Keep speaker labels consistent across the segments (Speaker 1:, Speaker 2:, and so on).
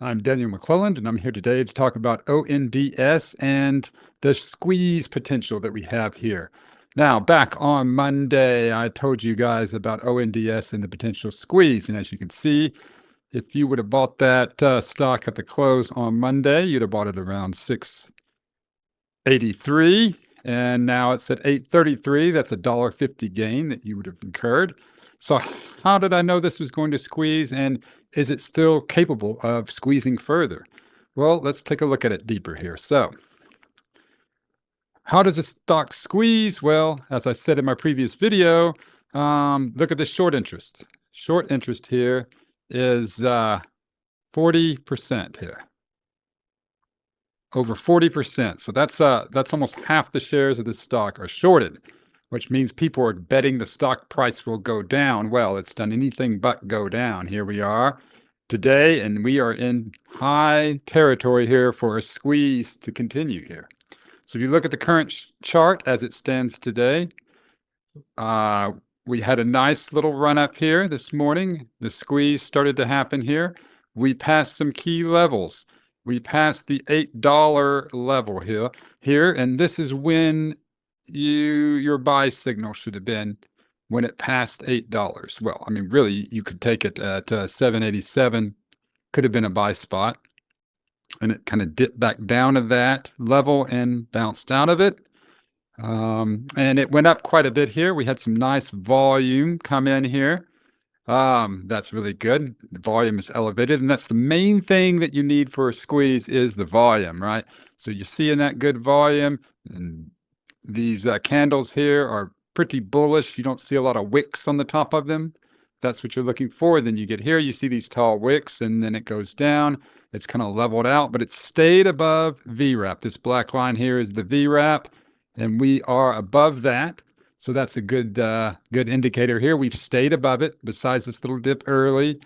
Speaker 1: I'm Daniel McClelland, and I'm here today to talk about ONDS and the squeeze potential that we have here. Now, back on Monday, I told you guys about ONDS and the potential squeeze. And as you can see, if you would have bought that stock at the close on Monday, you'd have bought it around 683, and now it's at 833. That's a $1.50 gain that you would have incurred. So how did I know this was going to squeeze, and is it still capable of squeezing further? Well, let's take a look at it deeper here. So how does a stock squeeze? Well, as I said in my previous video, look at the short interest. Short interest here is 40% here. Over 40%. So that's almost half the shares of this stock are shorted, which means people are betting the stock price will go down. Well, it's done anything but go down. Here we are today, and we are in high territory here for a squeeze to continue here. So if you look at the current chart as it stands today, we had a nice little run up here this morning. The squeeze started to happen here. We passed some key levels. We passed the $8 level here, and this is when your buy signal should have been when it passed $8. Well, I mean, really, you could take it at 787, could have been a buy spot, and it kind of dipped back down to that level and bounced out of it. And it went up quite a bit here. We had some nice volume come in here. That's really good. The volume is elevated, and that's the main thing that you need for a squeeze is the volume, right? So you see in that good volume, and these candles here are pretty bullish. You don't see a lot of wicks on the top of them. That's what you're looking for. Then you get here, you see these tall wicks, and then it goes down. It's kind of leveled out, but it stayed above VWAP. This black line here is the VWAP, and we are above that. So that's a good good indicator here. We've stayed above it, besides this little dip early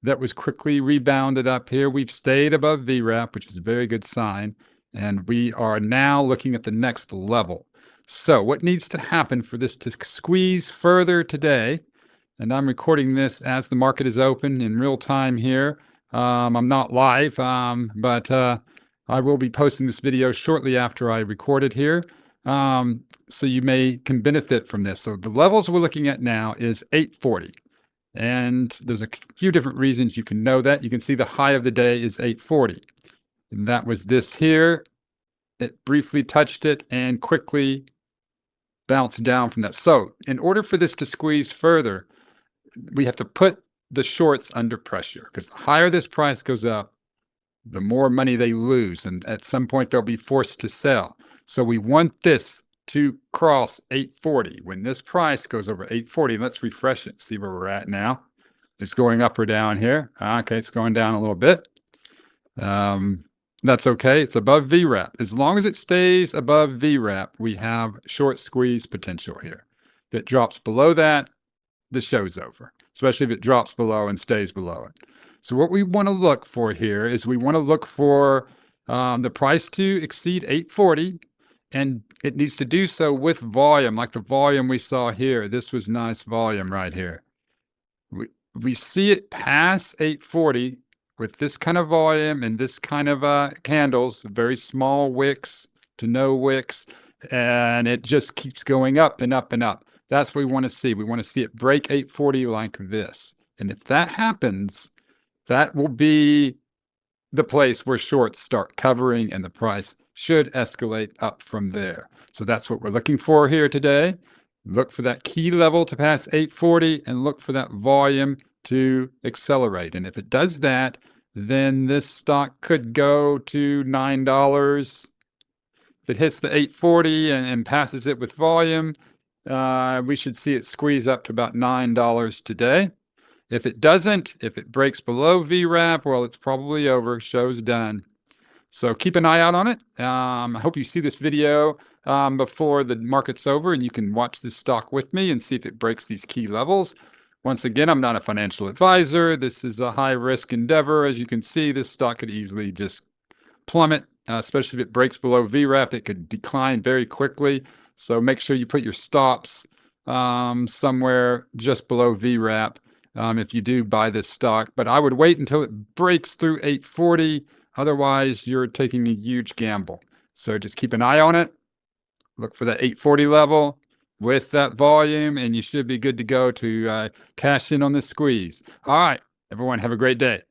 Speaker 1: that was quickly rebounded up here. We've stayed above VWAP, which is a very good sign. And we are now looking at the next level. So what needs to happen for this to squeeze further today? And I'm recording this as the market is open in real time here. I'm not live, but I will be posting this video shortly after I record it here. So you can benefit from this. So the levels we're looking at now is 840. And there's a few different reasons you can know that. You can see the high of the day is 840. And that was this here. It briefly touched it and quickly bounced down from that. So in order for this to squeeze further, we have to put the shorts under pressure, because the higher this price goes up, the more money they lose. And at some point, they'll be forced to sell. So we want this to cross 840. When this price goes over 840, let's refresh it, see where we're at now. It's going up or down here. Okay, it's going down a little bit. That's okay. It's above VWAP. As long as it stays above VWAP, we have short squeeze potential here. If it drops below that, the show's over, especially if it drops below and stays below it. So what we want to look for here is we want to look for the price to exceed 840, and it needs to do so with volume, like the volume we saw here. This was nice volume right here. We see it pass 840 with this kind of volume and this kind of candles, very small wicks to no wicks, and it just keeps going up and up and up. That's what we want to see. We want to see it break 840 like this. And if that happens, that will be the place where shorts start covering, and the price should escalate up from there. So that's what we're looking for here today. Look for that key level to pass 840 and look for that volume to accelerate. And if it does that, then this stock could go to $9. If it hits the 840 and passes it with volume, we should see it squeeze up to about $9 today. If it doesn't, if it breaks below VWAP, well, it's probably over. Show's done. So keep an eye out on it. I hope you see this video before the market's over, and you can watch this stock with me and see if it breaks these key levels. Once again, I'm not a financial advisor. This is a high-risk endeavor. As you can see, this stock could easily just plummet, especially if it breaks below VWAP. It could decline very quickly. So make sure you put your stops somewhere just below VWAP. if you do buy this stock. But I would wait until it breaks through 840. Otherwise, you're taking a huge gamble. So just keep an eye on it. Look for that 840 level with that volume, and you should be good to go to cash in on this squeeze. All right, everyone, have a great day.